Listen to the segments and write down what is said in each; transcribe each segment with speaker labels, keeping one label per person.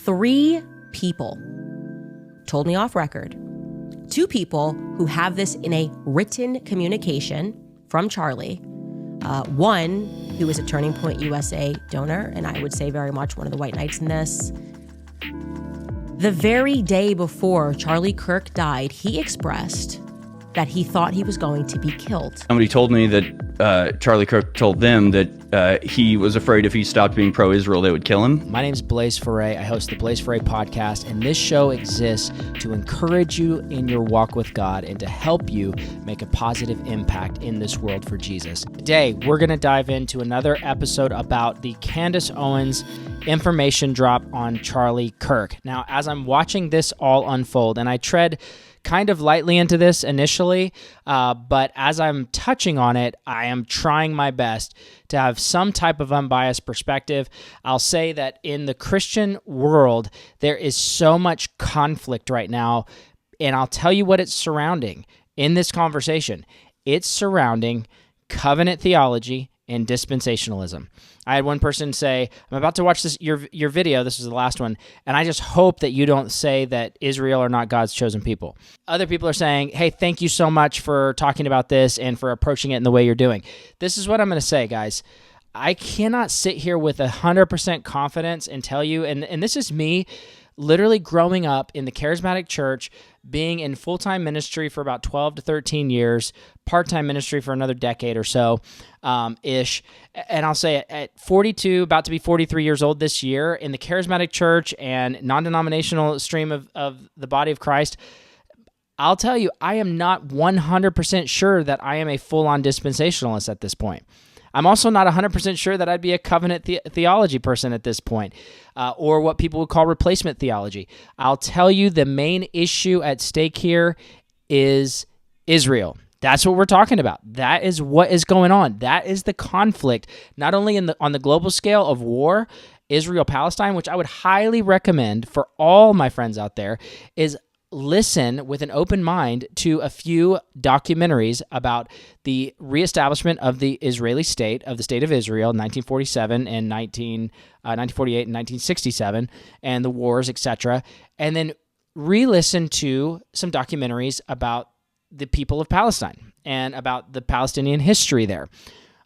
Speaker 1: 3 people told me off record, 2 people who have this in a written communication from Charlie, one who is a Turning Point USA donor, and I would say very much one of the white knights in this. The very day before Charlie Kirk died, he expressed that he thought he was going to be killed.
Speaker 2: Somebody told me that Charlie Kirk told them that he was afraid if he stopped being pro-Israel, they would kill him.
Speaker 3: My name is Blaise Foray. I host the Blaise Foray podcast, and this show exists to encourage you in your walk with God and to help you make a positive impact in this world for Jesus. Today, we're going to dive into another episode about the Candace Owens information drop on Charlie Kirk. Now, as I'm watching this all unfold, and I tread kind of lightly into this initially, but as I'm touching on it, I am trying my best to have some type of unbiased perspective. I'll say that in the Christian world, there is so much conflict right now, and I'll tell you what it's surrounding in this conversation. It's surrounding covenant theology and dispensationalism. I had one person say, I'm about to watch your video, this is the last one, and I just hope that you don't say that Israel are not God's chosen people. Other people are saying, hey, thank you so much for talking about this and for approaching it in the way you're doing. This is what I'm going to say, guys. I cannot sit here with 100% confidence and tell you, and this is me literally growing up in the charismatic church, being in full-time ministry for about 12 to 13 years, part-time ministry for another decade or so, ish. And I'll say at 42, about to be 43 years old this year, in the charismatic church and non-denominational stream of the body of Christ, I'll tell you, I am not 100% sure that I am a full-on dispensationalist at this point. I'm also not 100% sure that I'd be a covenant theology person at this point, or what people would call replacement theology. I'll tell you the main issue at stake here is Israel. That's what we're talking about. That is what is going on. That is the conflict, not only on the global scale of war, Israel-Palestine, which I would highly recommend for all my friends out there, is listen with an open mind to a few documentaries about the reestablishment of the Israeli state, of the state of Israel, 1947 and 1948 and 1967, and the wars, etc. And then re-listen to some documentaries about the people of Palestine and about the Palestinian history there.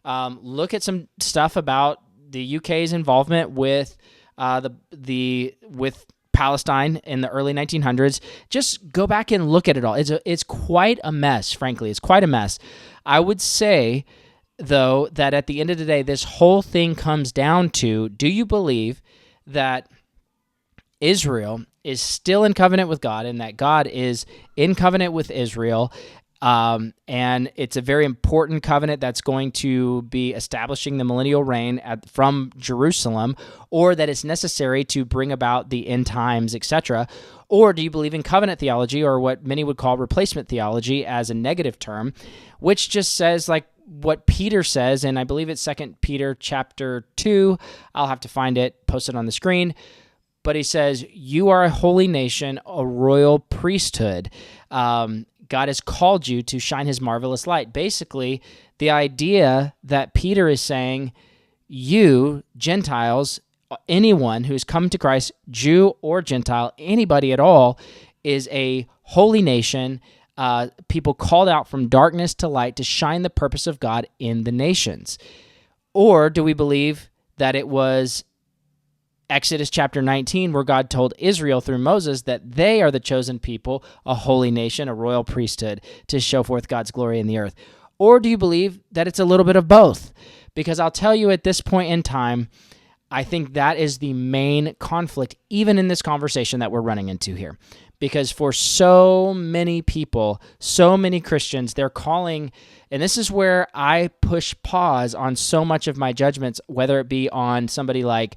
Speaker 3: Look at some stuff about the UK's involvement with with Palestine in the early 1900s. Just go back and look at it all. It's quite a mess, frankly. It's quite a mess. I would say, though, that at the end of the day, this whole thing comes down to, do you believe that Israel is still in covenant with God and that God is in covenant with Israel? And it's a very important covenant that's going to be establishing the millennial reign from Jerusalem, or that it's necessary to bring about the end times, etc. Or do you believe in covenant theology, or what many would call replacement theology as a negative term, which just says like what Peter says, and I believe it's 2 Peter chapter 2. I'll have to find it, post it on the screen. But he says, you are a holy nation, a royal priesthood. God has called you to shine his marvelous light. Basically, the idea that Peter is saying, you, Gentiles, anyone who's come to Christ, Jew or Gentile, anybody at all, is a holy nation, people called out from darkness to light to shine the purpose of God in the nations. Or do we believe that it was Exodus chapter 19, where God told Israel through Moses that they are the chosen people, a holy nation, a royal priesthood, to show forth God's glory in the earth? Or do you believe that it's a little bit of both? Because I'll tell you at this point in time, I think that is the main conflict, even in this conversation that we're running into here. Because for so many people, so many Christians, they're calling, and this is where I push pause on so much of my judgments, whether it be on somebody like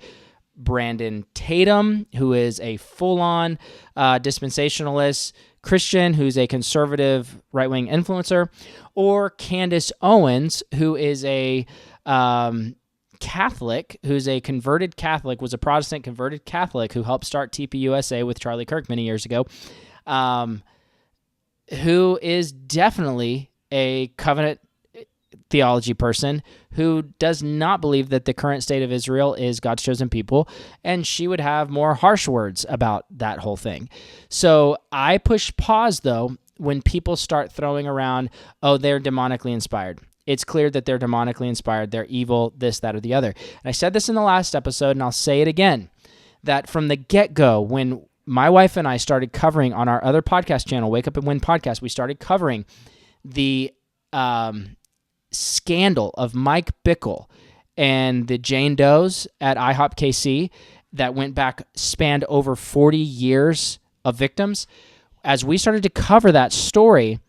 Speaker 3: Brandon Tatum, who is a full-on dispensationalist Christian, who's a conservative right-wing influencer, or Candace Owens, who is a Catholic, who's a converted Catholic, was a Protestant converted Catholic who helped start TPUSA with Charlie Kirk many years ago, who is definitely a covenant theology person who does not believe that the current state of Israel is God's chosen people, and she would have more harsh words about that whole thing. So I push pause, though, when people start throwing around, oh, they're demonically inspired. It's clear that they're demonically inspired. They're evil, this, that, or the other. And I said this in the last episode, and I'll say it again, that from the get-go, when my wife and I started covering on our other podcast channel, Wake Up and Win podcast, we started covering the scandal of Mike Bickle and the Jane Does at 𝐖𝐀𝐍𝐓 that spanned over 40 years of victims. As we started to cover that story,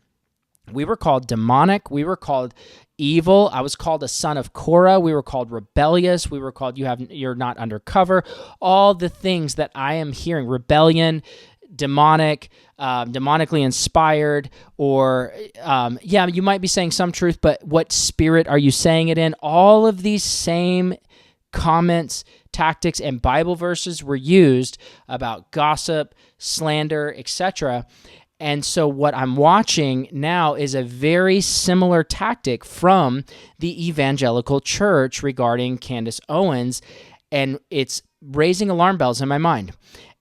Speaker 3: we were called demonic. We were called evil. I was called a son of Korah. We were called rebellious. We were called you're not undercover. All the things that I am hearing: rebellion, demonic, demonically inspired, or you might be saying some truth, but what spirit are you saying it in? All of these same comments, tactics, and Bible verses were used about gossip, slander, etc. And so what I'm watching now is a very similar tactic from the evangelical church regarding Candace Owens, and it's raising alarm bells in my mind.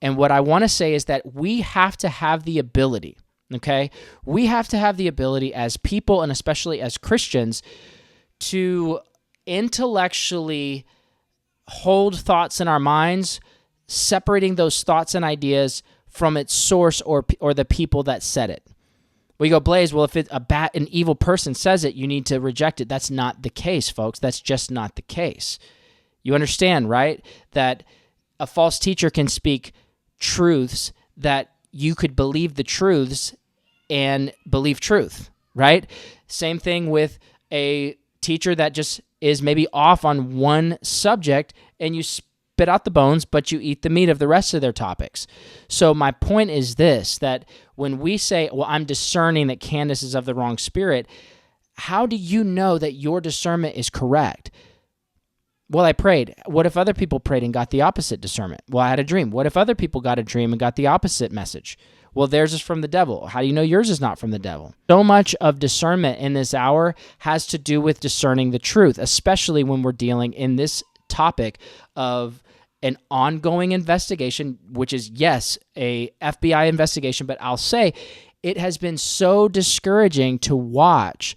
Speaker 3: And what I want to say is that we have to have the ability, okay? We have to have the ability as people, and especially as Christians, to intellectually hold thoughts in our minds, separating those thoughts and ideas from its source or the people that said it. We go, Blaise, well, if an evil person says it, you need to reject it. That's not the case, folks. That's just not the case. You understand, right? That a false teacher can speak truths that you could believe the truths and believe truth, right? Same thing with a teacher that just is maybe off on one subject, and you spit out the bones, but you eat the meat of the rest of their topics. So my point is this, that when we say, well, I'm discerning that Candace is of the wrong spirit, how do you know that your discernment is correct? Well, I prayed. What if other people prayed and got the opposite discernment? Well, I had a dream. What if other people got a dream and got the opposite message? Well, theirs is from the devil. How do you know yours is not from the devil? So much of discernment in this hour has to do with discerning the truth, especially when we're dealing in this topic of an ongoing investigation, which is, yes, a FBI investigation, but I'll say it has been so discouraging to watch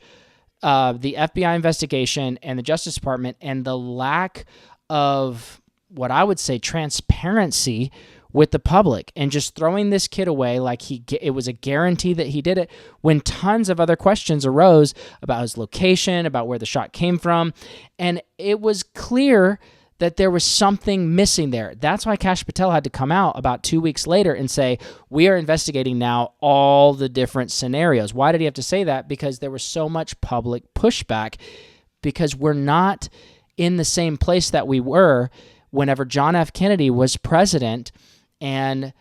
Speaker 3: the FBI investigation and the Justice Department and the lack of what I would say transparency with the public, and just throwing this kid away like it was a guarantee that he did it, when tons of other questions arose about his location, about where the shot came from, and it was clear that there was something missing there. That's why Kash Patel had to come out about 2 weeks later and say, we are investigating now all the different scenarios. Why did he have to say that? Because there was so much public pushback, because we're not in the same place that we were whenever John F. Kennedy was president and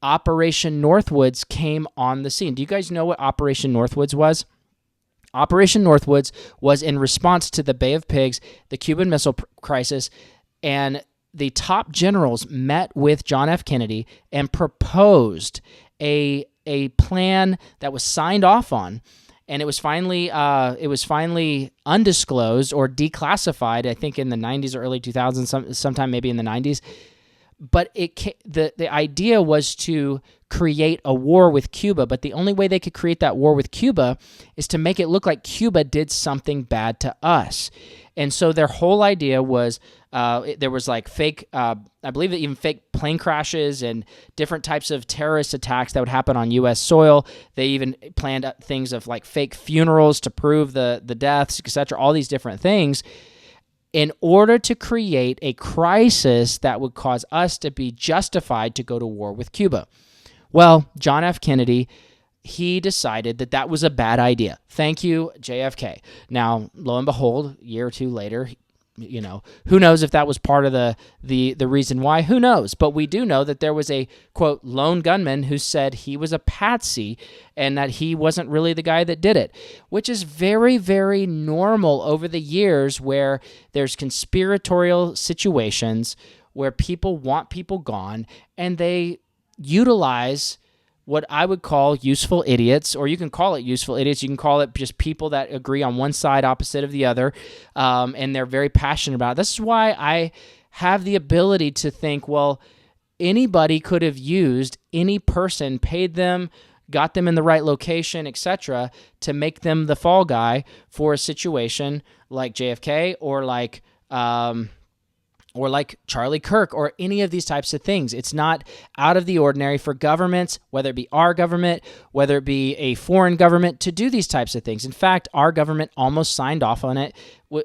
Speaker 3: Operation Northwoods came on the scene. Do you guys know what Operation Northwoods was? Operation Northwoods was in response to the Bay of Pigs, the Cuban Missile Crisis, and the top generals met with John F. Kennedy and proposed a plan that was signed off on, and it was finally undisclosed or declassified, I think in the 90s or early 2000s, sometime maybe in the 90s. But the idea was to create a war with Cuba, but the only way they could create that war with Cuba is to make it look like Cuba did something bad to us. And so their whole idea was there was like fake, I believe that even fake plane crashes and different types of terrorist attacks that would happen on U.S. soil. They even planned things of like fake funerals to prove the deaths, etc., all these different things, in order to create a crisis that would cause us to be justified to go to war with Cuba. Well, John F. Kennedy, he decided that that was a bad idea. Thank you, JFK. Now, lo and behold, a year or two later, who knows if that was part of the reason why? Who knows? But we do know that there was a, quote, lone gunman who said he was a patsy and that he wasn't really the guy that did it, which is very, very normal over the years, where there's conspiratorial situations where people want people gone and they utilize what I would call useful idiots, or you can call it useful idiots. You can call it just people that agree on one side opposite of the other, and they're very passionate about it. This is why I have the ability to think, well, anybody could have used any person, paid them, got them in the right location, etc., to make them the fall guy for a situation like JFK or like Charlie Kirk or any of these types of things. It's not out of the ordinary for governments, whether it be our government, whether it be a foreign government, to do these types of things. In fact, our government almost signed off on it.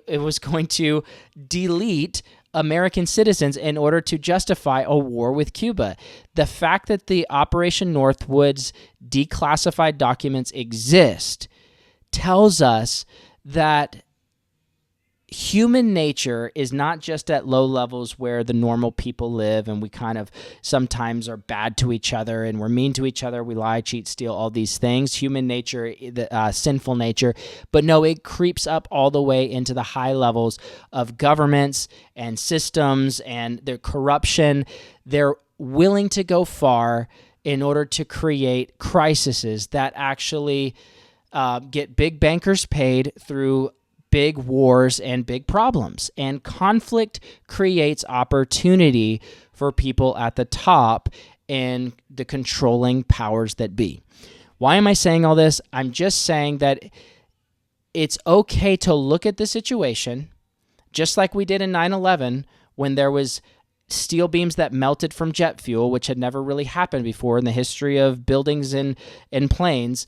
Speaker 3: It was going to delete American citizens in order to justify a war with Cuba. The fact that the Operation Northwoods declassified documents exist tells us that human nature is not just at low levels where the normal people live and we kind of sometimes are bad to each other and we're mean to each other, we lie, cheat, steal, all these things, human nature, sinful nature. But no, it creeps up all the way into the high levels of governments and systems and their corruption. They're willing to go far in order to create crises that actually get big bankers paid through big wars and big problems. And conflict creates opportunity for people at the top and the controlling powers that be. Why am I saying all this? I'm just saying that it's okay to look at the situation, just like we did in 9/11 when there was steel beams that melted from jet fuel, which had never really happened before in the history of buildings and planes.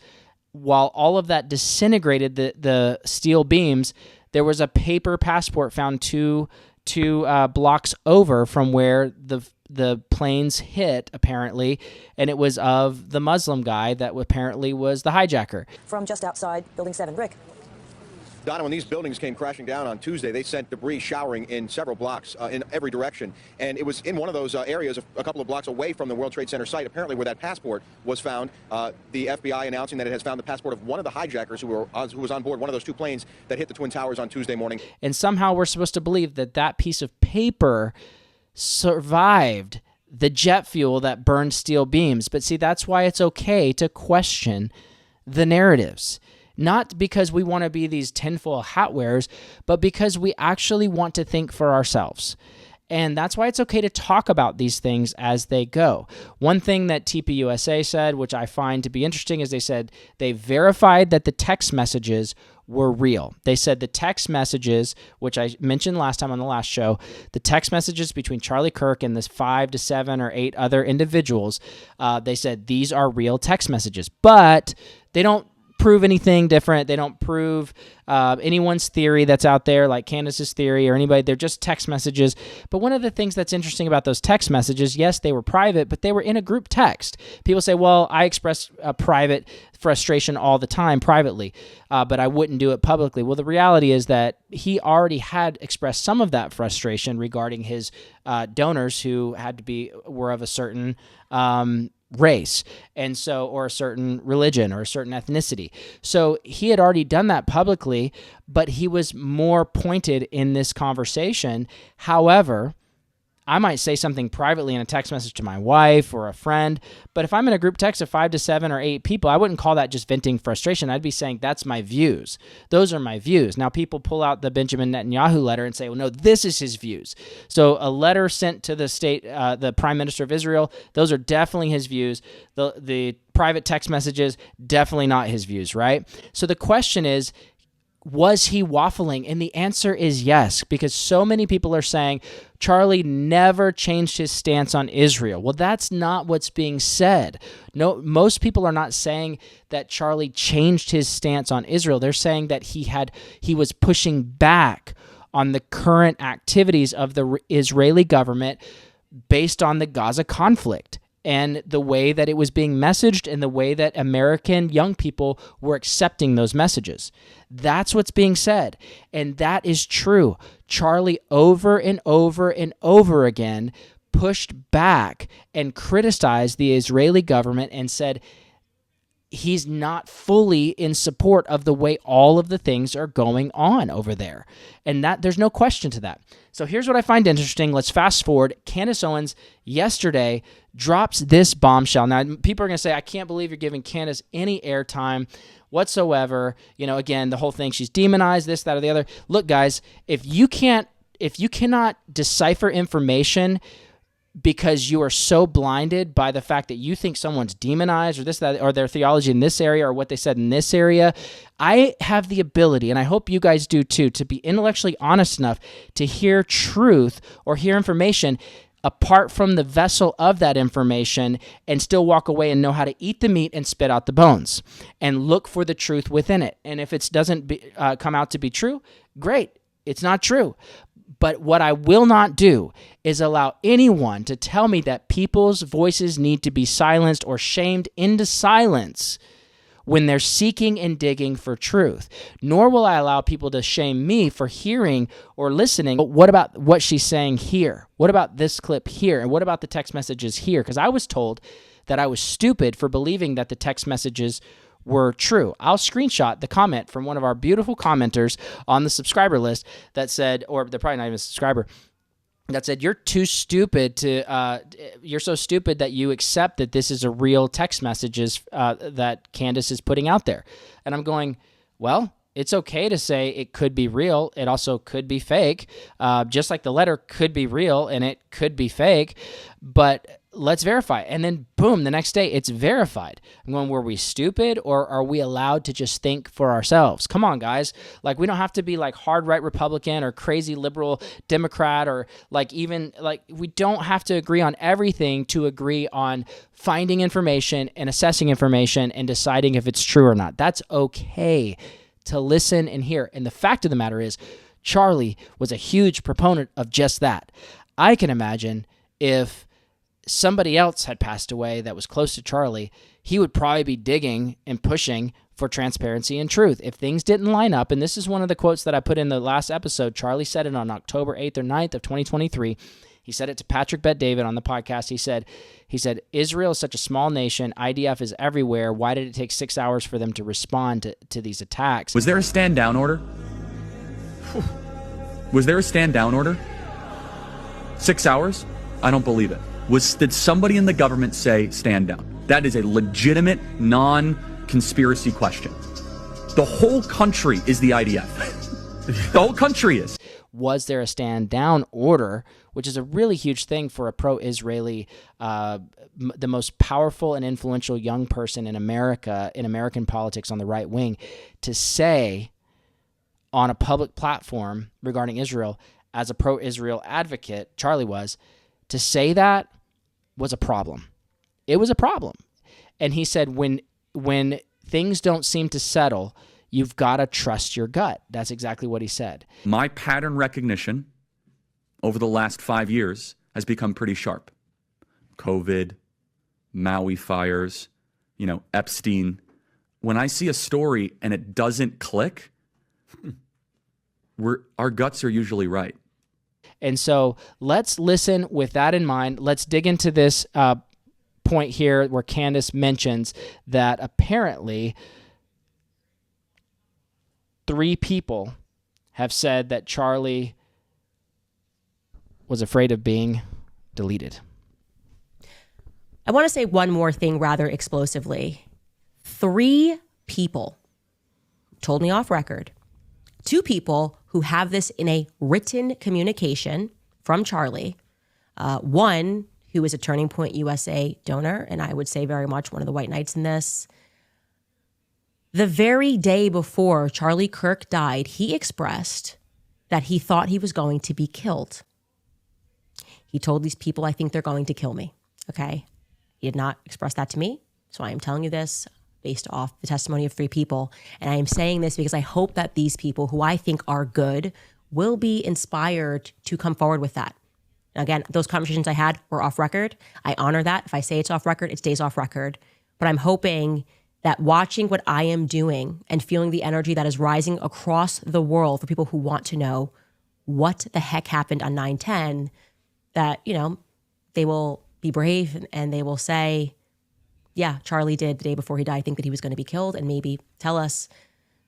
Speaker 3: While all of that disintegrated the steel beams, there was a paper passport found two blocks over from where the planes hit, apparently, and it was of the Muslim guy that apparently was the hijacker.
Speaker 4: From just outside Building 7, Rick.
Speaker 5: Donna, when these buildings came crashing down on Tuesday, they sent debris showering in several blocks in every direction. And it was in one of those areas a couple of blocks away from the World Trade Center site, apparently where that passport was found. The FBI announcing that it has found the passport of one of the hijackers who was on board one of those two planes that hit the Twin Towers on Tuesday morning.
Speaker 3: And somehow we're supposed to believe that that piece of paper survived the jet fuel that burned steel beams. But see, that's why it's okay to question the narratives. Not because we want to be these tinfoil hat wearers, but because we actually want to think for ourselves. And that's why it's okay to talk about these things as they go. One thing that TPUSA said, which I find to be interesting, is they said they verified that the text messages were real. They said the text messages, which I mentioned last time on the last show, the text messages between Charlie Kirk and this 5 to 7 or 8 other individuals, they said these are real text messages. But they don't prove anything different. They don't prove anyone's theory that's out there, like Candace's theory or anybody. They're just text messages. But one of the things that's interesting about those text messages, yes, they were private, but they were in a group text. People say, well, I express private frustration all the time privately, but I wouldn't do it publicly. Well, the reality is that he already had expressed some of that frustration regarding his donors who were of a certain race, and so, or a certain religion or a certain ethnicity. So he had already done that publicly, but he was more pointed in this conversation. However, I might say something privately in a text message to my wife or a friend, but if I'm in a group text of 5 to 7 or 8 people, I wouldn't call that just venting frustration. I'd be saying, that's my views. Those are my views. Now, people pull out the Benjamin Netanyahu letter and say, well, no, this is his views. So a letter sent to the Prime Minister of Israel, those are definitely his views. The private text messages, definitely not his views, right? So the question is, was he waffling? And the answer is yes, because so many people are saying Charlie never changed his stance on Israel. Well, that's not what's being said. No, most people are not saying that Charlie changed his stance on Israel. They're saying that he was pushing back on the current activities of the Israeli government based on the Gaza conflict and the way that it was being messaged and the way that American young people were accepting those messages. That's what's being said. And that is true. Charlie over and over and over again pushed back and criticized the Israeli government and said he's not fully in support of the way all of the things are going on over there. And that there's no question to that. So here's what I find interesting. Let's fast forward. Candace Owens yesterday drops this bombshell. Now, people are going to say, I can't believe you're giving Candace any airtime whatsoever. You know, again, the whole thing, she's demonized, this, that, or the other. Look, guys, if you cannot decipher information because you are so blinded by the fact that you think someone's demonized or this, that, or their theology in this area or what they said in this area, I have the ability, and I hope you guys do too, to be intellectually honest enough to hear truth or hear information apart from the vessel of that information and still walk away and know how to eat the meat and spit out the bones and look for the truth within it. And if it doesn't come out to be true, great. It's not true. But what I will not do is allow anyone to tell me that people's voices need to be silenced or shamed into silence when they're seeking and digging for truth. Nor will I allow people to shame me for hearing or listening. But what about what she's saying here? What about this clip here? And what about the text messages here? Because I was told that I was stupid for believing that the text messages were true. I'll screenshot the comment from one of our beautiful commenters on the subscriber list that said, or they're probably not even a subscriber, that said, you're too stupid to, you're so stupid that you accept that this is a real text messages that Candace is putting out there. And I'm going, well, it's okay to say it could be real. It also could be fake. Just like the letter could be real and it could be fake, but let's verify. And then boom, the next day it's verified. I'm going, were we stupid or are we allowed to just think for ourselves? Come on, guys. Like, we don't have to be like hard right Republican or crazy liberal Democrat or like even like we don't have to agree on everything to agree on finding information and assessing information and deciding if it's true or not. That's okay to listen and hear. And the fact of the matter is, Charlie was a huge proponent of just that. I can imagine if somebody else had passed away that was close to Charlie, he would probably be digging and pushing for transparency and truth. If things didn't line up, and this is one of the quotes that I put in the last episode, Charlie said it on October 8th or 9th of 2023. He said it to Patrick Bet-David on the podcast. He said, Israel is such a small nation. IDF is everywhere. Why did it take 6 hours for them to respond to these attacks?
Speaker 6: Was there a stand down order? Was there a stand down order? 6 hours? I don't believe it. Did somebody in the government say stand down? That is a legitimate, non-conspiracy question. The whole country is the IDF. The whole country is.
Speaker 3: Was there a stand down order, which is a really huge thing for a pro-Israeli, the most powerful and influential young person in America, in American politics on the right wing, to say on a public platform regarding Israel as a pro-Israel advocate, Charlie was, to say that was a problem. It was a problem. And he said, when things don't seem to settle, you've got to trust your gut. That's exactly what he said.
Speaker 6: My pattern recognition over the last 5 years has become pretty sharp. COVID, Maui fires, Epstein. When I see a story and it doesn't click, our guts are usually right.
Speaker 3: And so let's listen with that in mind. Let's dig into this point here where Candace mentions that apparently 3 people have said that Charlie was afraid of being deleted.
Speaker 1: I want to say one more thing rather explosively. 3 people told me off record. 2 people who have this in a written communication from Charlie. One who is a Turning Point USA donor, and I would say very much one of the white knights in this. The very day before Charlie Kirk died, he expressed that he thought he was going to be killed. He told these people, I think they're going to kill me. Okay. He did not express that to me. So I am telling you this based off the testimony of 3 people. And I am saying this because I hope that these people who I think are good will be inspired to come forward with that. Now, again, those conversations I had were off record. I honor that. If I say it's off record, it stays off record. But I'm hoping that watching what I am doing and feeling the energy that is rising across the world for people who want to know what the heck happened on 9/10, that, they will be brave and they will say, yeah, Charlie did the day before he died think that he was going to be killed, and maybe tell us,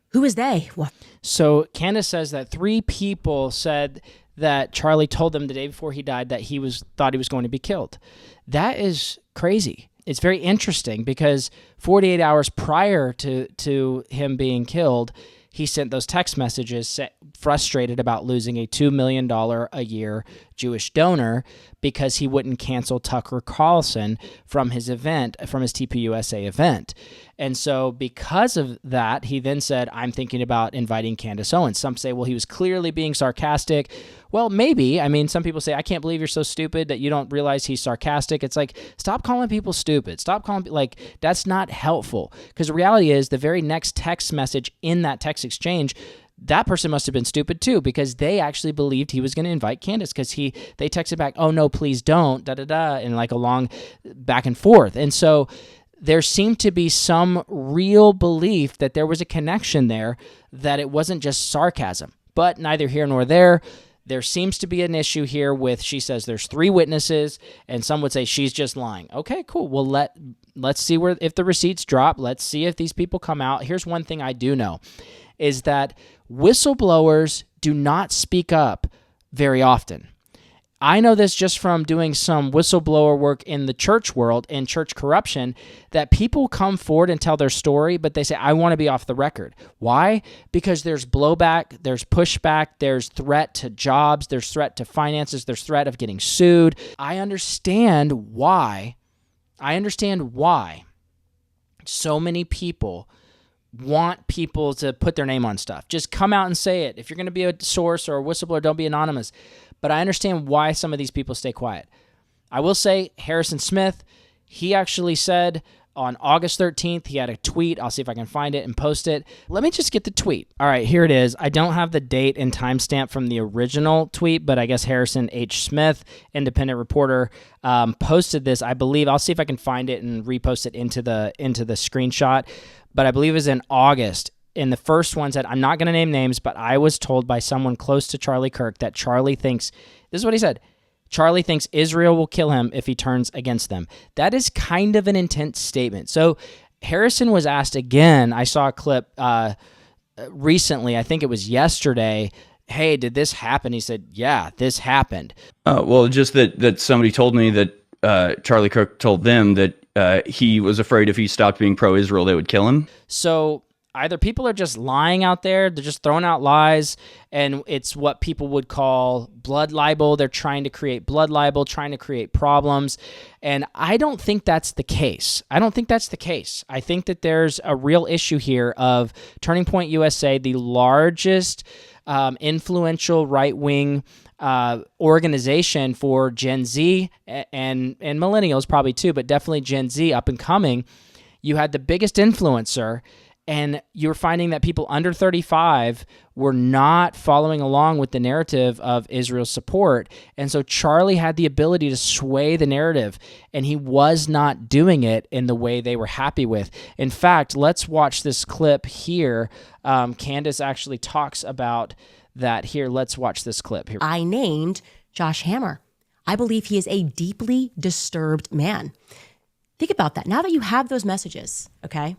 Speaker 1: who is they? Well,
Speaker 3: So Candace says that 3 people said that Charlie told them the day before he died that thought he was going to be killed. That is crazy. It's very interesting because 48 hours prior to him being killed, he sent those text messages frustrated about losing a $2 million a year Jewish donor because he wouldn't cancel Tucker Carlson from his TPUSA event. And so because of that, he then said, I'm thinking about inviting Candace Owens. Some say, well, he was clearly being sarcastic. Well, maybe. I mean, some people say, I can't believe you're so stupid that you don't realize he's sarcastic. It's like, stop calling people stupid. Stop calling, that's not helpful. Because the reality is the very next text message in that text exchange, that person must have been stupid too, because they actually believed he was going to invite Candace, because they texted back, oh no, please don't, and like a long back and forth. And so there seemed to be some real belief that there was a connection there, that it wasn't just sarcasm. But neither here nor there. There seems to be an issue here with, she says there's 3 witnesses, and some would say she's just lying. Okay, cool. Well, let's see if the receipts drop. Let's see if these people come out. Here's one thing I do know, is that whistleblowers do not speak up very often. I know this just from doing some whistleblower work in the church world and church corruption, that people come forward and tell their story, but they say, I want to be off the record. Why? Because there's blowback, there's pushback, there's threat to jobs, there's threat to finances, there's threat of getting sued. I understand why so many people want people to put their name on stuff. Just come out and say it. If you're going to be a source or a whistleblower, don't be anonymous. But I understand why some of these people stay quiet. I will say Harrison Smith, he actually said on August 13th, he had a tweet. I'll see if I can find it and post it. Let me just get the tweet. All right, here it is. I don't have the date and timestamp from the original tweet, but I guess Harrison H. Smith, independent reporter, posted this. I believe, I'll see if I can find it and repost it into the screenshot. But I believe it was in August. And the first one said, I'm not going to name names, but I was told by someone close to Charlie Kirk that Charlie thinks, this is what he said, Charlie thinks Israel will kill him if he turns against them. That is kind of an intense statement. So Harrison was asked again, I saw a clip recently, I think it was yesterday, hey, did this happen? He said, yeah, this happened.
Speaker 2: Well, just that somebody told me that Charlie Kirk told them that he was afraid if he stopped being pro-Israel, they would kill him.
Speaker 3: So either people are just lying out there, they're just throwing out lies, and it's what people would call blood libel. They're trying to create blood libel, trying to create problems, and I don't think that's the case. I think that there's a real issue here of Turning Point USA, the largest influential right-wing organization for Gen Z and millennials probably too, but definitely Gen Z up and coming. You had the biggest influencer, and you're finding that people under 35 were not following along with the narrative of Israel's support. And so Charlie had the ability to sway the narrative, and he was not doing it in the way they were happy with. In fact, let's watch this clip here. Candace actually talks about that here. Let's watch this clip here.
Speaker 1: I named Josh Hammer. I believe he is a deeply disturbed man. Think about that. Now that you have those messages, okay?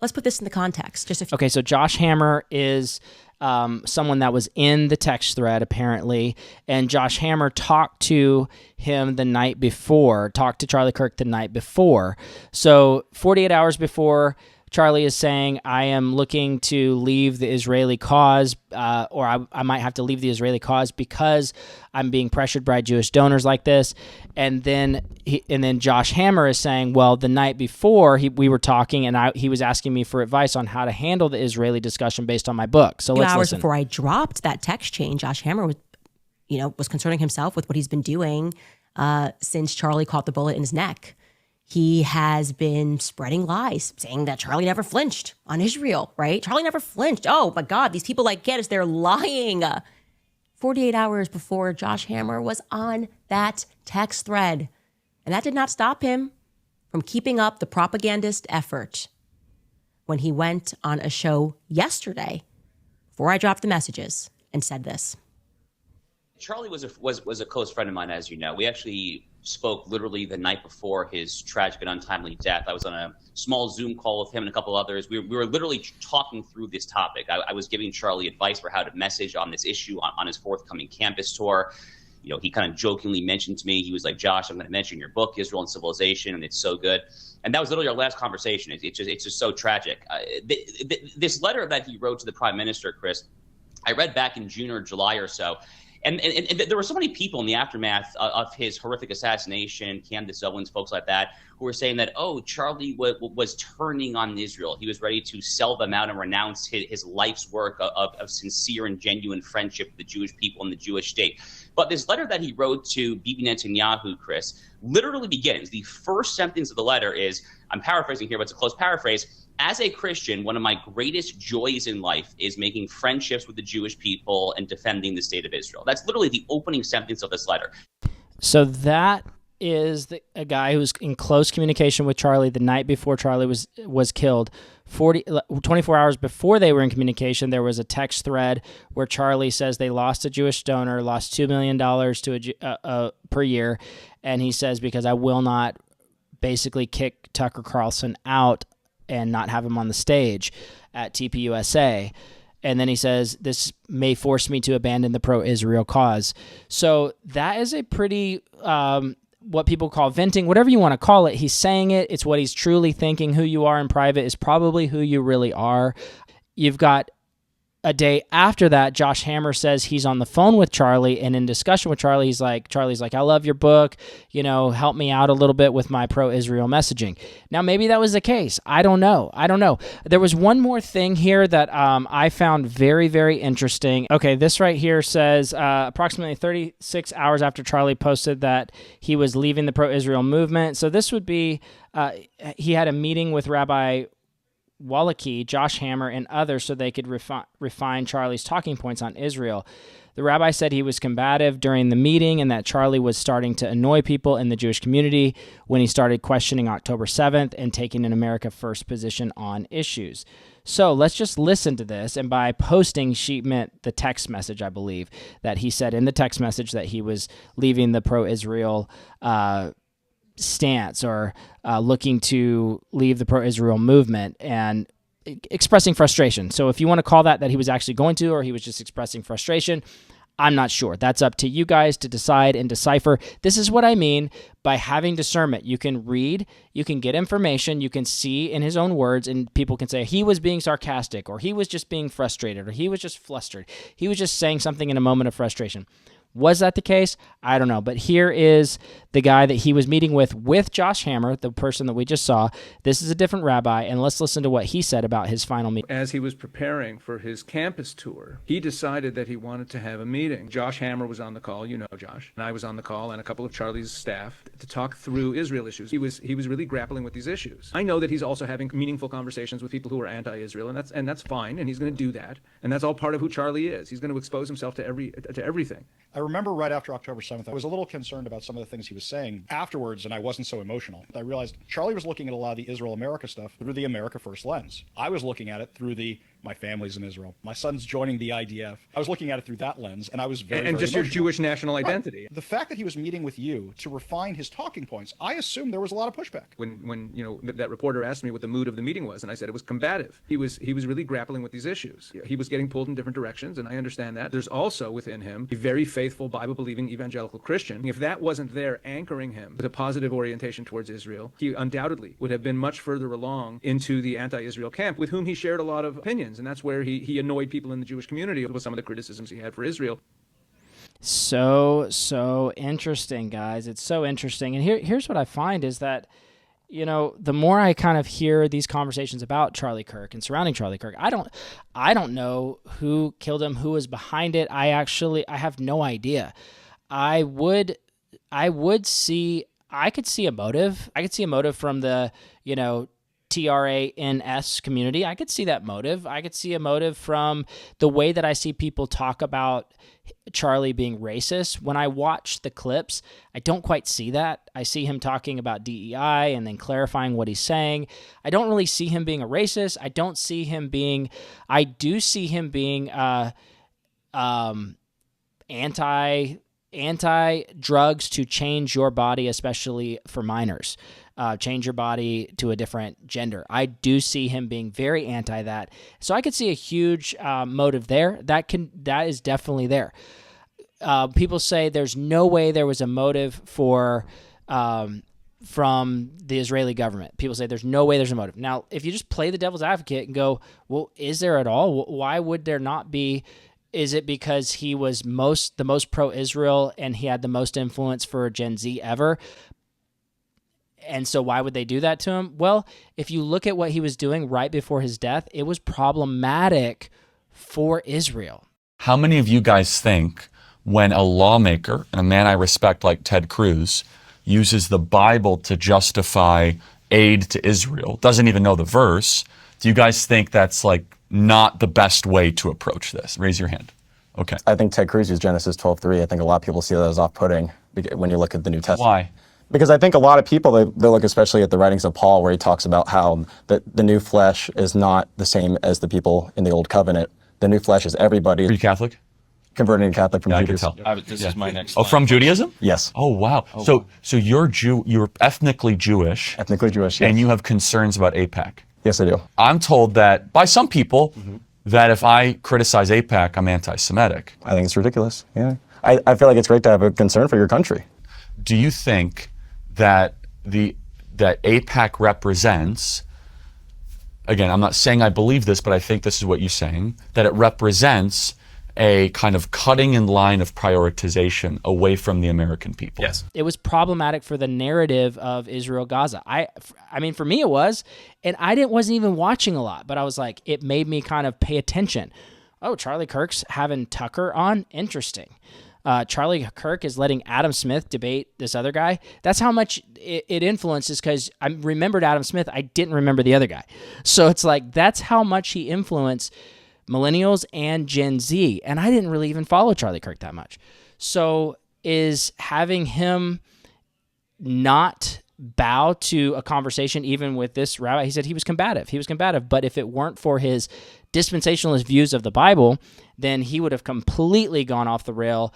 Speaker 1: Let's put this in the context.
Speaker 3: Okay, so Josh Hammer is someone that was in the text thread, apparently, and Josh Hammer talked to him the night before, talked to Charlie Kirk the night before. So 48 hours before, Charlie is saying, I am looking to leave the Israeli cause, or I might have to leave the Israeli cause because I'm being pressured by Jewish donors like this. And then Josh Hammer is saying, well, the night before we were talking, and he was asking me for advice on how to handle the Israeli discussion based on my book. So let's listen.
Speaker 1: 2 hours before I dropped that text chain, Josh Hammer was concerning himself with what he's been doing since Charlie caught the bullet in his neck. He has been spreading lies, saying that Charlie never flinched on Israel, right? Charlie never flinched. Oh, my God, these people like Candace, they're lying. 48 hours before Josh Hammer was on that text thread. And that did not stop him from keeping up the propagandist effort when he went on a show yesterday, before I dropped the messages, and said this.
Speaker 7: Charlie was a close friend of mine, as you know. We actually spoke literally the night before his tragic and untimely death. I was on a small Zoom call with him and a couple others. We were literally talking through this topic. I was giving Charlie advice for how to message on this issue on his forthcoming campus tour. You know, he kind of jokingly mentioned to me, he was like, Josh, I'm going to mention your book, Israel and Civilization, and it's so good. And that was literally our last conversation. It's just so tragic. This letter that he wrote to the prime minister, Chris, I read back in June or July or so. And there were so many people in the aftermath of his horrific assassination, Candace Owens, folks like that, who were saying that, oh, Charlie was turning on Israel. He was ready to sell them out and renounce his life's work of sincere and genuine friendship with the Jewish people and the Jewish state. But this letter that he wrote to Bibi Netanyahu, Chris, literally begins. The first sentence of the letter is, I'm paraphrasing here, but it's a close paraphrase. As a Christian, one of my greatest joys in life is making friendships with the Jewish people and defending the state of Israel. That's literally the opening sentence of this letter.
Speaker 3: So that is a guy who's in close communication with Charlie the night before Charlie was killed. 24 hours before they were in communication, there was a text thread where Charlie says they lost a Jewish donor, lost $2 million per year, and he says, because I will not basically kick Tucker Carlson out and not have him on the stage at TPUSA. And then he says, this may force me to abandon the pro-Israel cause. So that is a pretty, what people call venting, whatever you want to call it. He's saying it. It's what he's truly thinking. Who you are in private is probably who you really are. You've got a day after that, Josh Hammer says he's on the phone with Charlie, and in discussion with Charlie, Charlie's like, I love your book, help me out a little bit with my pro-Israel messaging. Now, maybe that was the case. I don't know. There was one more thing here that I found very, very interesting. Okay, this right here says approximately 36 hours after Charlie posted that he was leaving the pro-Israel movement. So this would be, he had a meeting with Rabbi 𝐷𝐿𝐼𝐄, Josh Hammer, and others so they could refine Charlie's talking points on Israel. The rabbi said he was combative during the meeting and that Charlie was starting to annoy people in the Jewish community when he started questioning October 7th and taking an America First position on issues. So let's just listen to this. And by posting, she meant the text message, I believe, that he said in the text message that he was leaving the pro-Israel stance or looking to leave the pro-Israel movement and expressing frustration. So if you want to call that he was actually going to, or he was just expressing frustration, I'm not sure. That's up to you guys to decide and decipher. This is what I mean by having discernment. You can read, you can get information, you can see in his own words, and people can say he was being sarcastic, or he was just being frustrated, or he was just flustered. He was just saying something in a moment of frustration. Was that the case? I don't know. But here is the guy that he was meeting with Josh Hammer, the person that we just saw. This is a different rabbi, and let's listen to what he said about his final meeting.
Speaker 8: As he was preparing for his campus tour, he decided that he wanted to have a meeting. Josh Hammer was on the call, Josh, and I was on the call, and a couple of Charlie's staff to talk through Israel issues. He was really grappling with these issues. I know that he's also having meaningful conversations with people who are anti-Israel, and that's fine, and he's going to do that, and that's all part of who Charlie is. He's going to expose himself to everything.
Speaker 9: I remember right after October 7th, I was a little concerned about some of the things he was saying afterwards, and I wasn't so emotional. I realized Charlie was looking at a lot of the Israel-America stuff through the America First lens. I was looking at it through my family's in Israel. My son's joining the IDF. I was looking at it through that lens, and I was very
Speaker 8: just
Speaker 9: emotional.
Speaker 8: Your Jewish national identity.
Speaker 9: Right. The fact that he was meeting with you to refine his talking points, I assumed there was a lot of pushback.
Speaker 8: When that reporter asked me what the mood of the meeting was, and I said it was combative. He was really grappling with these issues. He was getting pulled in different directions, and I understand that. There's also within him a very faithful, Bible-believing evangelical Christian. If that wasn't there anchoring him with a positive orientation towards Israel, he undoubtedly would have been much further along into the anti-Israel camp, with whom he shared a lot of opinions, and that's where he annoyed people in the Jewish community with some of the criticisms he had for Israel.
Speaker 3: So interesting, guys. It's so interesting. And here's what I find is that, the more I kind of hear these conversations about Charlie Kirk and surrounding Charlie Kirk, I don't know who killed him, who was behind it. I have no idea. I could see a motive. I could see a motive from the, TRANS community. I could see that motive. I could see a motive from the way that I see people talk about Charlie being racist. When I watch the clips, I don't quite see that. I see him talking about DEI and then clarifying what he's saying. I don't really see him being a racist. I do see him being anti anti-drugs to change your body, especially for minors. Change your body to a different gender. I do see him being very anti that. So I could see a huge motive there. That is definitely there. People say there's no way there was a motive for from the Israeli government. People say there's no way there's a motive. Now, if you just play the devil's advocate and go, well, is there at all? Why would there not be? Is it because he was the most pro-Israel and he had the most influence for Gen Z ever? And so why would they do that to him? Well, if you look at what he was doing right before his death, it was problematic for Israel.
Speaker 10: How many of you guys think when a lawmaker, a man I respect like Ted Cruz, uses the Bible to justify aid to Israel, doesn't even know the verse, do you guys think that's like not the best way to approach this? Raise your hand. Okay.
Speaker 11: I think Ted Cruz used Genesis 12:3. I think a lot of people see that as off-putting when you look at the New Testament.
Speaker 10: Why?
Speaker 11: Because I think a lot of people, they look especially at the writings of Paul where he talks about how the new flesh is not the same as the people in the old covenant. The new flesh is everybody.
Speaker 10: Are you Catholic?
Speaker 11: Converting to Catholic from
Speaker 10: Judaism.
Speaker 11: Judaism.
Speaker 10: I can tell.
Speaker 2: This is my next
Speaker 10: Oh, from Judaism?
Speaker 11: Yes.
Speaker 10: Oh, wow. So you're ethnically Jewish.
Speaker 11: Ethnically Jewish, yes.
Speaker 10: And you have concerns about AIPAC.
Speaker 11: Yes, I do.
Speaker 10: I'm told that by some people that if I criticize AIPAC, I'm anti-Semitic.
Speaker 11: I think it's ridiculous. Yeah. I feel like it's great to have a concern for your country.
Speaker 10: Do you think that that AIPAC represents, again, I'm not saying I believe this, but I think this is what you're saying, that it represents a kind of cutting in line of prioritization away from the American people?
Speaker 2: Yes.
Speaker 3: It was problematic for the narrative of Israel-Gaza. I mean, for me it was, and I wasn't even watching a lot, but I was like, it made me kind of pay attention. Oh, Charlie Kirk's having Tucker on? Interesting. Charlie Kirk is letting Adam Smith debate this other guy. That's how much it influences, because I remembered Adam Smith. I didn't remember the other guy. So it's like, that's how much he influenced millennials and Gen Z. And I didn't really even follow Charlie Kirk that much. So is having him not bow to a conversation, even with this rabbi, he said he was combative. He was combative. But if it weren't for his dispensationalist views of the Bible, then he would have completely gone off the rail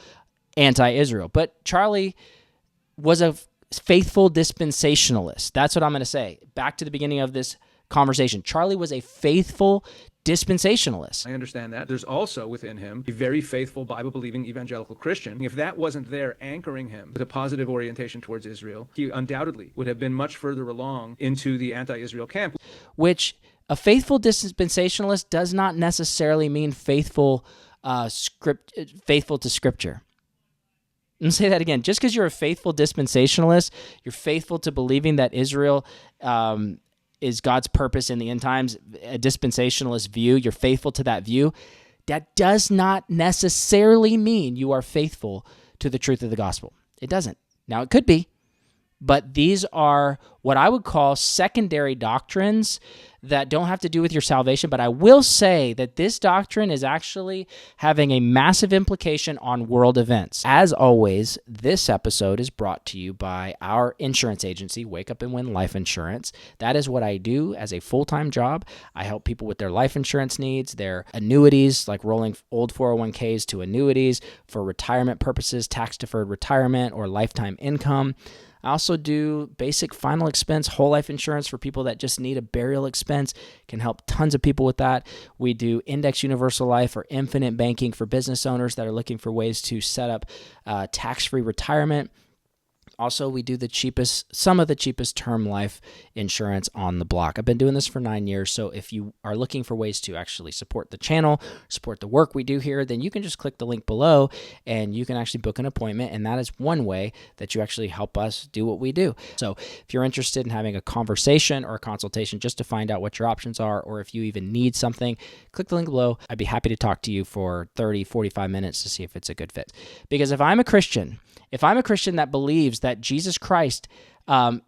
Speaker 3: anti-Israel. But Charlie was a faithful dispensationalist. That's what I'm going to say. Back to the beginning of this conversation. Charlie was a faithful dispensationalist.
Speaker 8: I understand that. There's also within him a very faithful Bible-believing evangelical Christian. If that wasn't there anchoring him with a positive orientation towards Israel, he undoubtedly would have been much further along into the anti-Israel camp.
Speaker 3: Which a faithful dispensationalist does not necessarily mean faithful to Scripture. Let me say that again. Just because you're a faithful dispensationalist, you're faithful to believing that Israel is God's purpose in the end times, a dispensationalist view, you're faithful to that view, that does not necessarily mean you are faithful to the truth of the gospel. It doesn't. Now, it could be, but these are what I would call secondary doctrines that don't have to do with your salvation, but I will say that this doctrine is actually having a massive implication on world events. As always, this episode is brought to you by our insurance agency, Wake Up and Win Life Insurance. That is what I do as a full-time job. I help people with their life insurance needs, their annuities, like rolling old 401ks to annuities for retirement purposes, tax-deferred retirement, or lifetime income. I also do basic final expense whole life insurance for people that just need a burial expense. Can help tons of people with that. We do index universal life or infinite banking for business owners that are looking for ways to set up tax-free retirement. Also, we do some of the cheapest term life insurance on the block. I've been doing this for 9 years, so if you are looking for ways to actually support the channel, support the work we do here, then you can just click the link below and you can actually book an appointment, and that is one way that you actually help us do what we do. So if you're interested in having a conversation or a consultation just to find out what your options are, or if you even need something, click the link below. I'd be happy to talk to you for 30, 45 minutes to see if it's a good fit. Because if I'm a Christian that believes that Jesus Christ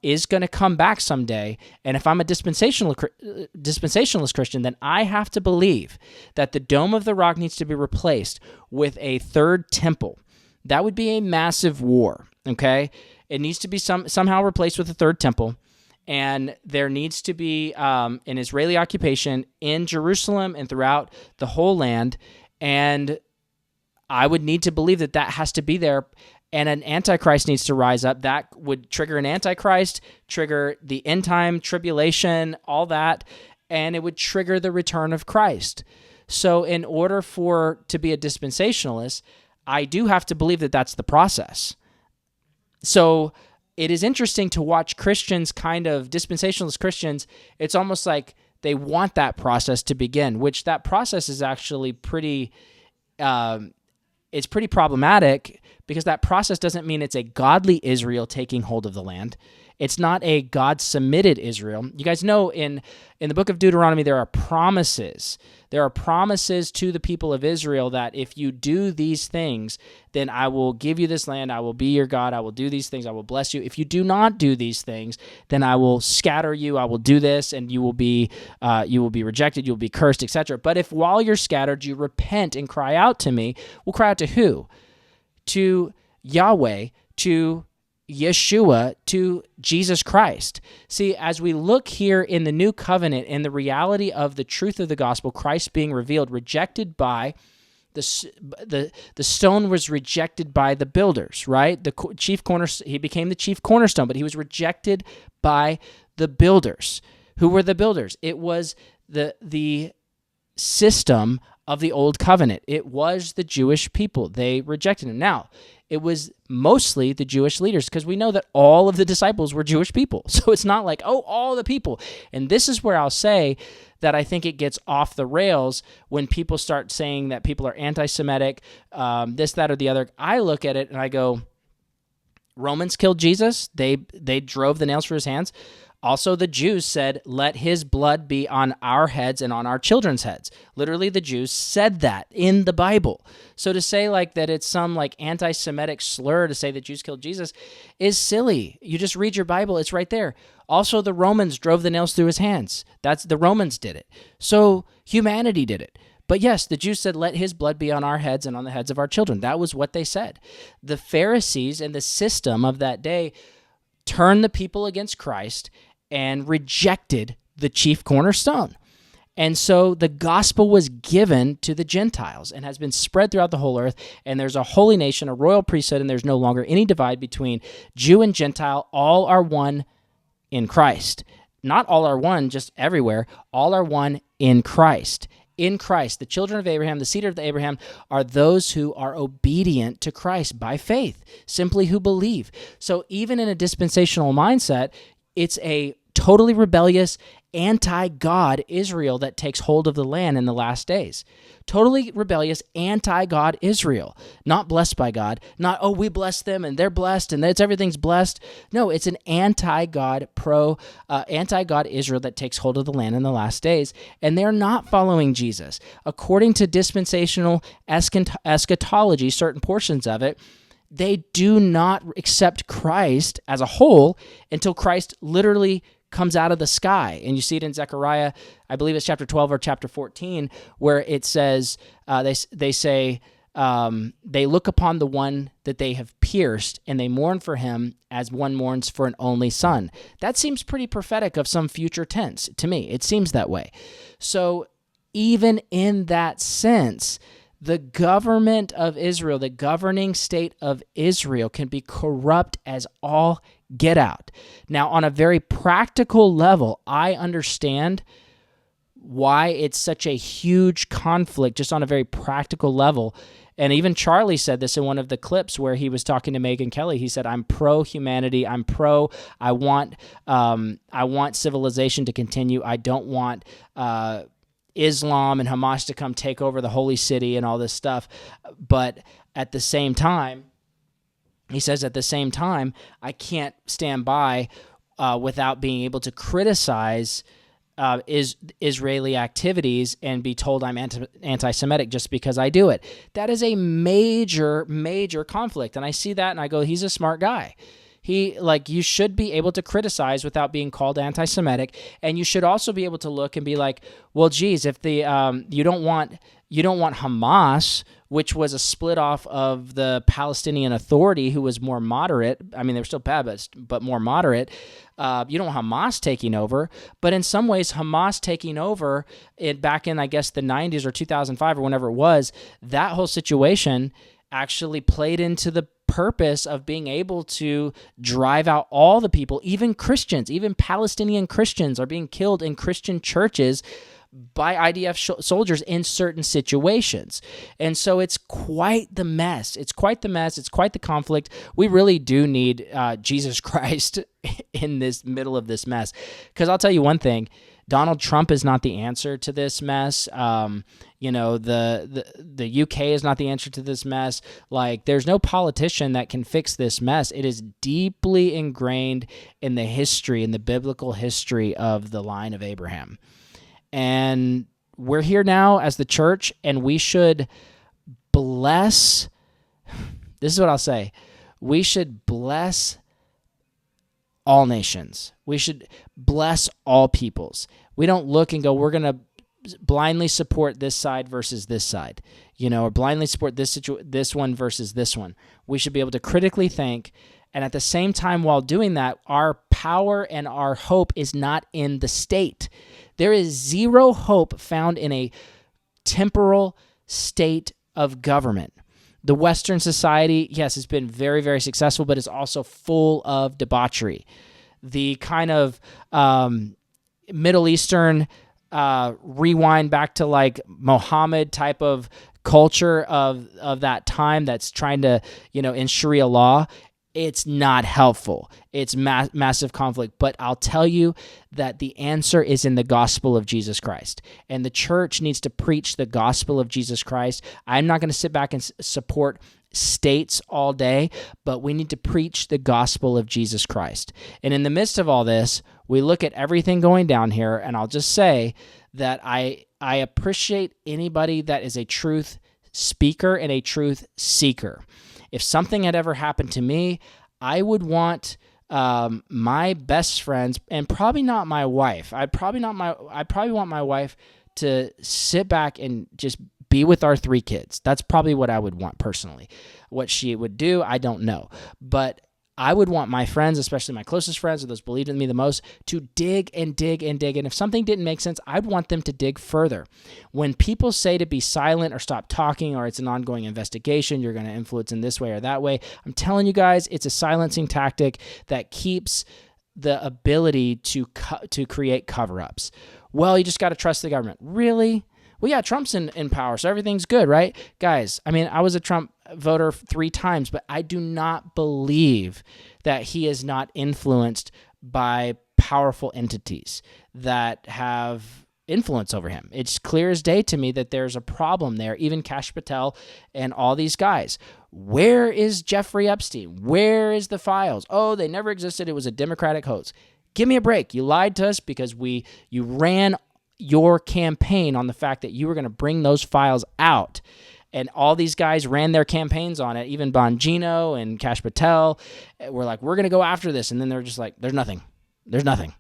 Speaker 3: is going to come back someday, and if I'm a dispensationalist Christian, then I have to believe that the Dome of the Rock needs to be replaced with a third temple. That would be a massive war, okay? It needs to be somehow replaced with a third temple, and there needs to be an Israeli occupation in Jerusalem and throughout the whole land, and I would need to believe that has to be there and an antichrist needs to rise up. That would trigger an antichrist, trigger the end time tribulation, all that, and it would trigger the return of Christ. So in order to be a dispensationalist, I do have to believe that that's the process. So it is interesting to watch Christians, kind of dispensationalist Christians. It's almost like they want that process to begin, which that process is actually pretty, it's pretty problematic, because that process doesn't mean it's a godly Israel taking hold of the land. It's not a God-submitted Israel. You guys know in the book of Deuteronomy, there are promises. There are promises to the people of Israel that if you do these things, then I will give you this land, I will be your God, I will do these things, I will bless you. If you do not do these things, then I will scatter you, I will do this, and you will be rejected, you will be cursed, etc. But if while you're scattered, you repent and cry out to me, we'll cry out to who? To Yahweh, to Yeshua, to Jesus Christ. See, as we look here in the new covenant and the reality of the truth of the gospel, Christ being revealed, rejected by the stone was rejected by the builders, right? He became the chief cornerstone, but he was rejected by the builders. Who were the builders? It was the system of the old covenant. It was the Jewish people. They rejected him. Now, it was mostly the Jewish leaders, because we know that all of the disciples were Jewish people. So it's not like, oh, all the people. And this is where I'll say that I think it gets off the rails when people start saying that people are anti-Semitic, this, that, or the other. I look at it and I go, Romans killed Jesus. They drove the nails through his hands. Also, the Jews said, let his blood be on our heads and on our children's heads. Literally, the Jews said that in the Bible. So to say like that it's some like anti-Semitic slur to say that Jews killed Jesus is silly. You just read your Bible, it's right there. Also, the Romans drove the nails through his hands. The Romans did it. So humanity did it. But yes, the Jews said, let his blood be on our heads and on the heads of our children. That was what they said. The Pharisees and the system of that day turned the people against Christ and rejected the chief cornerstone. And so the gospel was given to the Gentiles and has been spread throughout the whole earth, and there's a holy nation, a royal priesthood, and there's no longer any divide between Jew and Gentile. All are one in Christ. Not all are one just everywhere. All are one in Christ. In Christ, the children of Abraham, the seed of Abraham, are those who are obedient to Christ by faith, simply who believe. So even in a dispensational mindset, it's a totally rebellious, anti-God Israel that takes hold of the land in the last days. Totally rebellious, anti-God Israel. Not blessed by God. Not, oh, we bless them and they're blessed and everything's blessed. No, it's an anti-God, anti-God Israel that takes hold of the land in the last days, and they're not following Jesus. According to dispensational eschatology, certain portions of it, they do not accept Christ as a whole until Christ literally comes out of the sky. And you see it in Zechariah, I believe it's chapter 12 or chapter 14, where it says, they say, they look upon the one that they have pierced, and they mourn for him as one mourns for an only son. That seems pretty prophetic of some future tense to me. It seems that way. So even in that sense, the government of Israel, the governing state of Israel, can be corrupt as all get out. Now, on a very practical level, I understand why it's such a huge conflict, just on a very practical level. And even Charlie said this in one of the clips where he was talking to Megyn Kelly. He said, I'm pro-humanity. I want civilization to continue. I don't want Islam and Hamas to come take over the holy city and all this stuff. But at the same time, he says, I can't stand by without being able to criticize Israeli activities and be told I'm anti-Semitic just because I do it. That is a major, major conflict. And I see that and I go, he's a smart guy. You should be able to criticize without being called anti-Semitic, and you should also be able to look and be like, well, geez, if you don't want Hamas, which was a split off of the Palestinian Authority, who was more moderate. I mean, they were still bad, but more moderate. You don't want Hamas taking over, but in some ways, Hamas taking over back in, I guess, the 90s or 2005 or whenever it was, that whole situation actually played into the purpose of being able to drive out all the people, even Christians, even Palestinian Christians are being killed in Christian churches by IDF soldiers in certain situations. And so it's quite the mess. It's quite the mess. It's quite the conflict. We really do need Jesus Christ in this middle of this mess. Because I'll tell you one thing, Donald Trump is not the answer to this mess. You know, the UK is not the answer to this mess. Like, there's no politician that can fix this mess. It is deeply ingrained in the history, in the biblical history of the line of Abraham. And we're here now as the church, and we should bless, this is what I'll say, we should bless all nations. We should bless all peoples. We don't look and go, we're going to blindly support this side versus this side, you know, or blindly support this one versus this one. We should be able to critically think, and at the same time while doing that, our power and our hope is not in the state. There is zero hope found in a temporal state of government. The Western society, yes, has been very, very successful, but it's also full of debauchery. The kind of Middle Eastern rewind back to like Mohammed type of culture of that time that's trying to, you know, in Sharia law, it's not helpful. It's massive conflict. But I'll tell you that the answer is in the gospel of Jesus Christ. And the church needs to preach the gospel of Jesus Christ. I'm not going to sit back and support states all day, but we need to preach the gospel of Jesus Christ. And in the midst of all this, we look at everything going down here, and I'll just say that I appreciate anybody that is a truth speaker and a truth seeker. If something had ever happened to me, I would want my best friends, and probably not my wife. I'd probably want my wife to sit back and just be with our 3 kids. That's probably what I would want personally. What she would do, I don't know. But I would want my friends, especially my closest friends, or those who believed in me the most, to dig and dig and dig. And if something didn't make sense, I'd want them to dig further. When people say to be silent or stop talking, or it's an ongoing investigation, you're going to influence in this way or that way, I'm telling you guys, it's a silencing tactic that keeps the ability to create cover-ups. Well, you just got to trust the government. Really? Well, yeah, Trump's in power, so everything's good, right? Guys, I mean, I was a Trump voter 3 times, but I do not believe that he is not influenced by powerful entities that have influence over him. It's clear as day to me that there's a problem there, even Kash Patel and all these guys. Where is Jeffrey Epstein? Where is the files? Oh, they never existed. It was a Democratic hoax. Give me a break. You lied to us because you ran your campaign on the fact that you were going to bring those files out. And all these guys ran their campaigns on it. Even Bongino and Kash Patel were like, we're going to go after this. And then they're just like, there's nothing. There's nothing.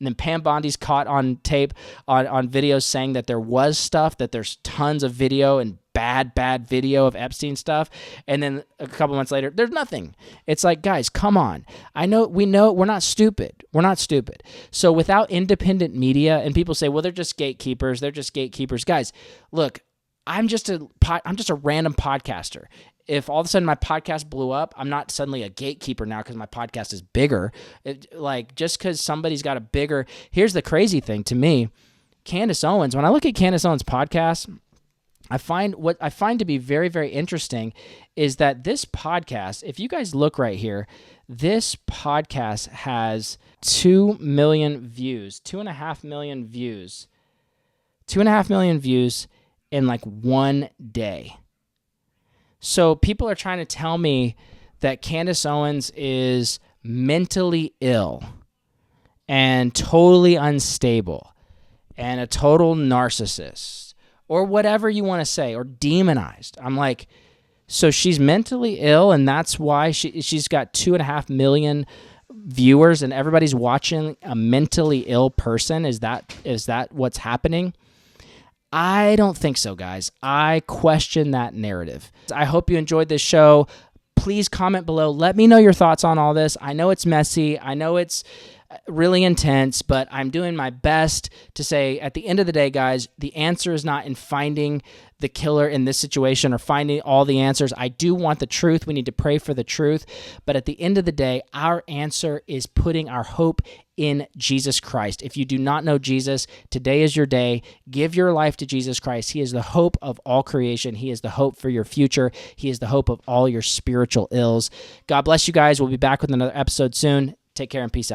Speaker 3: And then Pam Bondi's caught on tape, on videos saying that there was stuff, that there's tons of video and bad video of Epstein stuff. And then a couple months later, there's nothing. It's like, guys, come on. We know we're not stupid. We're not stupid. So without independent media, and people say, well, they're just gatekeepers. They're just gatekeepers. Guys, look, I'm just a random podcaster. If all of a sudden my podcast blew up, I'm not suddenly a gatekeeper now because my podcast is bigger. Just because somebody's got a bigger... Here's the crazy thing to me. Candace Owens, when I look at Candace Owens' podcast, what I find to be very, very interesting is that this podcast, if you guys look right here, this podcast has 2 million views, 2.5 million views, 2.5 million views in like one day. So people are trying to tell me that Candace Owens is mentally ill and totally unstable and a total narcissist or whatever you want to say, or demonized. I'm like, so she's mentally ill and that's why she's got 2.5 million viewers and everybody's watching a mentally ill person? Is that what's happening? I don't think so, guys. I question that narrative. I hope you enjoyed this show. Please comment below. Let me know your thoughts on all this. I know it's messy. I know it's really intense, but I'm doing my best to say at the end of the day, guys, the answer is not in finding the killer in this situation or finding all the answers. I do want the truth. We need to pray for the truth. But at the end of the day, our answer is putting our hope in Jesus Christ. If you do not know Jesus, today is your day. Give your life to Jesus Christ. He is the hope of all creation. He is the hope for your future. He is the hope of all your spiritual ills. God bless you guys. We'll be back with another episode soon. Take care and peace out.